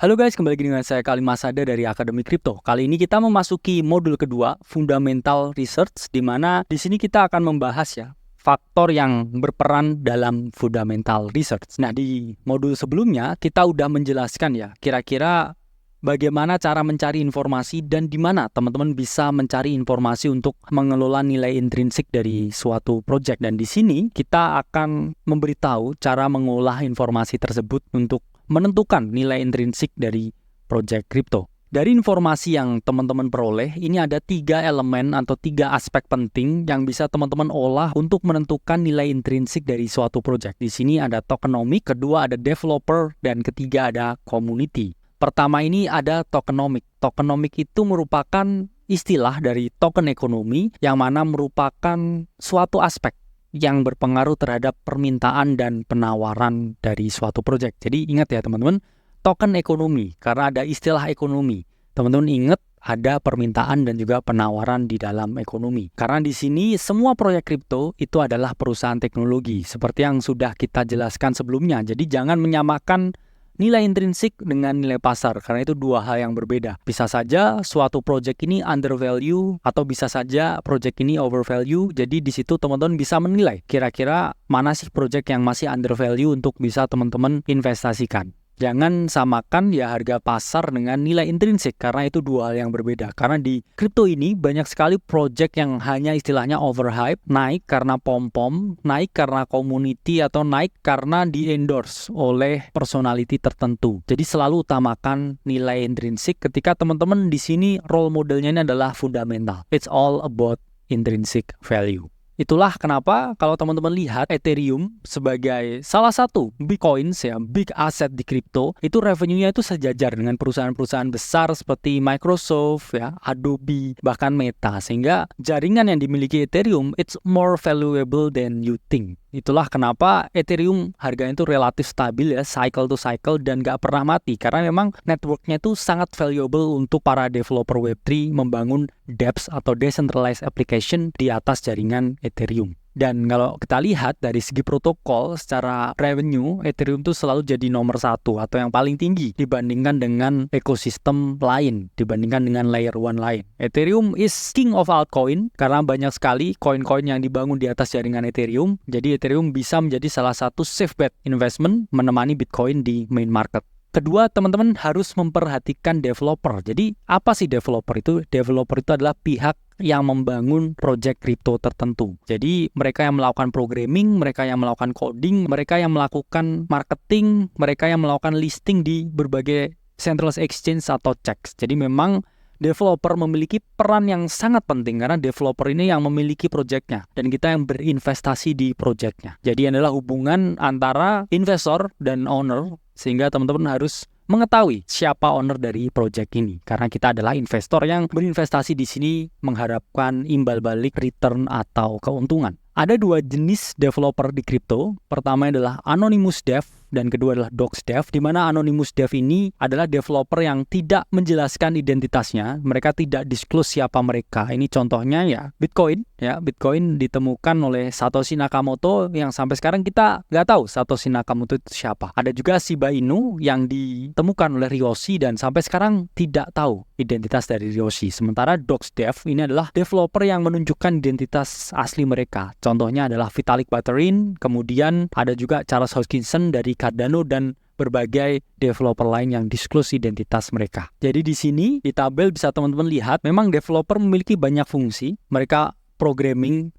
Halo guys, kembali lagi dengan saya Khalil Masada dari Akademi Kripto. Kali ini kita memasuki modul kedua, Fundamental Research, di mana di sini kita akan membahas faktor yang berperan dalam Fundamental Research. Nah, di modul sebelumnya kita udah menjelaskan kira-kira bagaimana cara mencari informasi dan di mana teman-teman bisa mencari informasi untuk mengelola nilai intrinsik dari suatu project. Dan di sini kita akan memberitahu cara mengolah informasi tersebut untuk menentukan nilai intrinsik dari project kripto. Dari informasi yang teman-teman peroleh, ini ada 3 elemen atau 3 aspek penting yang bisa teman-teman olah untuk menentukan nilai intrinsik dari suatu project. Di sini ada tokenomic, kedua ada developer, dan ketiga ada community. Pertama ini ada tokenomic. Tokenomic itu merupakan istilah dari token ekonomi yang mana merupakan suatu aspek yang berpengaruh terhadap permintaan dan penawaran dari suatu project. Jadi ingat ya teman-teman, token ekonomi, karena ada istilah ekonomi. Teman-teman ingat ada permintaan dan juga penawaran di dalam ekonomi. Karena di sini semua proyek kripto itu adalah perusahaan teknologi, seperti yang sudah kita jelaskan sebelumnya. Jadi jangan menyamakan nilai intrinsik dengan nilai pasar, karena itu dua hal yang berbeda. Bisa saja suatu project ini undervalue atau bisa saja project ini overvalue. Jadi di situ teman-teman bisa menilai kira-kira mana sih project yang masih undervalue untuk bisa teman-teman investasikan. Jangan samakan harga pasar dengan nilai intrinsik, karena itu dua hal yang berbeda. Karena di kripto ini banyak sekali project yang hanya istilahnya overhype, naik karena pom-pom, naik karena community, atau naik karena di-endorse oleh personality tertentu. Jadi selalu utamakan nilai intrinsik ketika teman-teman di sini role modelnya ini adalah fundamental. It's all about intrinsic value. Itulah kenapa kalau teman-teman lihat Ethereum sebagai salah satu big coins big asset di kripto, itu revenue-nya itu sejajar dengan perusahaan-perusahaan besar seperti Microsoft, Adobe, bahkan Meta. Sehingga jaringan yang dimiliki Ethereum it's more valuable than you think. Itulah kenapa Ethereum harganya itu relatif stabil cycle to cycle dan gak pernah mati. Karena memang networknya itu sangat valuable untuk para developer Web3 membangun dApps atau decentralized application di atas jaringan Ethereum. Dan kalau kita lihat dari segi protokol secara revenue, Ethereum itu selalu jadi nomor 1 atau yang paling tinggi dibandingkan dengan ekosistem lain, dibandingkan dengan layer 1 lain. Ethereum is king of altcoin karena banyak sekali koin-koin yang dibangun di atas jaringan Ethereum. Jadi Ethereum bisa menjadi salah satu safe bet investment menemani Bitcoin di main market. Kedua, teman-teman harus memperhatikan developer. Jadi, apa sih developer itu? Developer itu adalah pihak yang membangun project crypto tertentu. Jadi, mereka yang melakukan programming, mereka yang melakukan coding, mereka yang melakukan marketing, mereka yang melakukan listing di berbagai centralized exchange atau CEX. Jadi, memang developer memiliki peran yang sangat penting karena developer ini yang memiliki projectnya dan kita yang berinvestasi di projectnya. Jadi adalah hubungan antara investor dan owner, sehingga teman-teman harus mengetahui siapa owner dari project ini. Karena kita adalah investor yang berinvestasi di sini mengharapkan imbal balik return atau keuntungan. Ada 2 jenis developer di kripto. Pertama adalah Anonymous Dev dan kedua adalah Dox Dev, di mana Anonymous Dev ini adalah developer yang tidak menjelaskan identitasnya. Mereka tidak disclose siapa mereka. Ini contohnya Bitcoin. Bitcoin ditemukan oleh Satoshi Nakamoto yang sampai sekarang kita nggak tahu Satoshi Nakamoto itu siapa. Ada juga Shiba Inu yang ditemukan oleh Ryoshi dan sampai sekarang tidak tahu identitas dari Ryoshi. Sementara Dox Dev ini adalah developer yang menunjukkan identitas asli mereka. Contohnya adalah Vitalik Buterin, kemudian ada juga Charles Hoskinson dari Cardano dan berbagai developer lain yang disclose identitas mereka. Jadi di sini di tabel bisa teman-teman lihat memang developer memiliki banyak fungsi. Mereka programming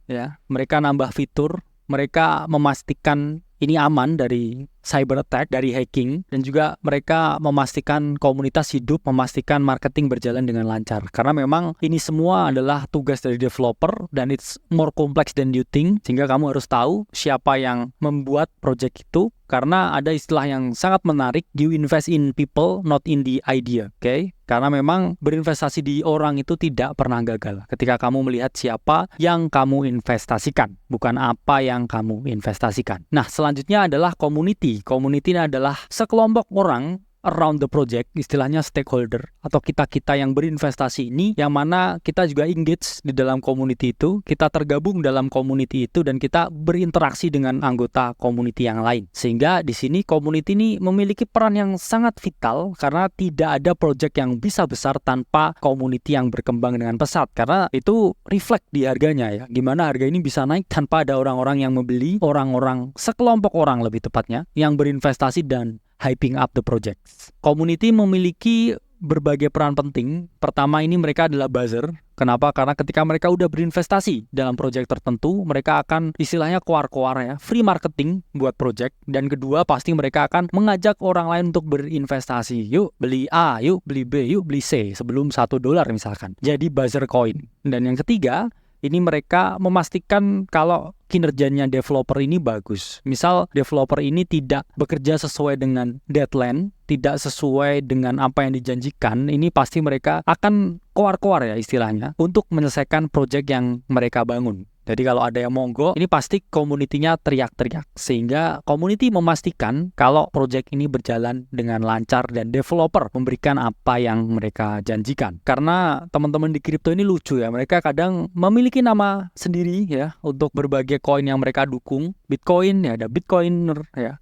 mereka nambah fitur, mereka memastikan ini aman dari cyber attack, dari hacking, dan juga mereka memastikan komunitas hidup, memastikan marketing berjalan dengan lancar. Karena memang ini semua adalah tugas dari developer dan it's more complex than you think, sehingga kamu harus tahu siapa yang membuat project itu. Karena ada istilah yang sangat menarik, you invest in people, not in the idea, okay? Karena memang berinvestasi di orang itu tidak pernah gagal ketika kamu melihat siapa yang kamu investasikan, bukan apa yang kamu investasikan. Nah, selanjutnya adalah community. Community adalah sekelompok orang around the project, istilahnya stakeholder atau kita-kita yang berinvestasi ini, yang mana kita juga engage di dalam community itu, kita tergabung dalam community itu dan kita berinteraksi dengan anggota community yang lain. Sehingga di sini community ini memiliki peran yang sangat vital karena tidak ada project yang bisa besar tanpa community yang berkembang dengan pesat, karena itu reflect di harganya ya. Gimana harga ini bisa naik tanpa ada orang-orang yang membeli, orang-orang, sekelompok orang lebih tepatnya, yang berinvestasi dan hyping up the projects. Community memiliki berbagai peran penting. Pertama, ini mereka adalah buzzer. Kenapa? Karena ketika mereka udah berinvestasi dalam project tertentu, mereka akan istilahnya koar-koar ya, free marketing buat project. Dan kedua, pasti mereka akan mengajak orang lain untuk berinvestasi. Yuk beli A, yuk beli B, yuk beli C sebelum $1 misalkan. Jadi buzzer coin. Dan yang ketiga, ini mereka memastikan kalau kinerjanya developer ini bagus. Misal developer ini tidak bekerja sesuai dengan deadline, tidak sesuai dengan apa yang dijanjikan, ini pasti mereka akan koar-koar ya istilahnya untuk menyelesaikan project yang mereka bangun. Jadi kalau ada yang monggo, ini pasti community-nya teriak-teriak. Sehingga community memastikan kalau project ini berjalan dengan lancar dan developer memberikan apa yang mereka janjikan. Karena teman-teman di kripto ini lucu ya, mereka kadang memiliki nama sendiri ya untuk berbagai koin yang mereka dukung. Bitcoin ya ada Bitcoiner ya,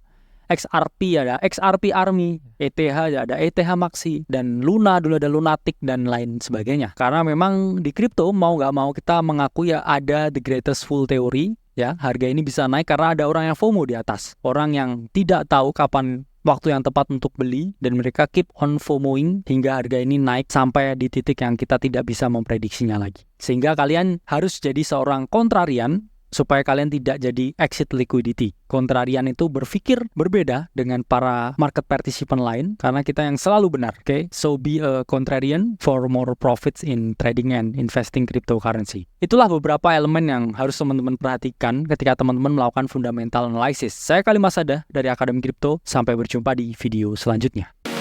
XRP ada XRP Army, ETH ya ada ETH Maxi, dan Luna dulu ada Lunatic dan lain sebagainya. Karena memang di kripto mau nggak mau kita mengakui ya ada the greatest fool theory ya, harga ini bisa naik karena ada orang yang FOMO di atas, orang yang tidak tahu kapan waktu yang tepat untuk beli dan mereka keep on FOMOing hingga harga ini naik sampai di titik yang kita tidak bisa memprediksinya lagi. Sehingga kalian harus jadi seorang kontrarian supaya kalian tidak jadi exit liquidity. Kontrarian itu berpikir berbeda dengan para market participant lain karena kita yang selalu benar. Okay? So be a contrarian for more profits in trading and investing cryptocurrency. Itulah beberapa elemen yang harus teman-teman perhatikan ketika teman-teman melakukan fundamental analysis. Saya Khalid Masada dari Akademi Kripto. Sampai berjumpa di video selanjutnya.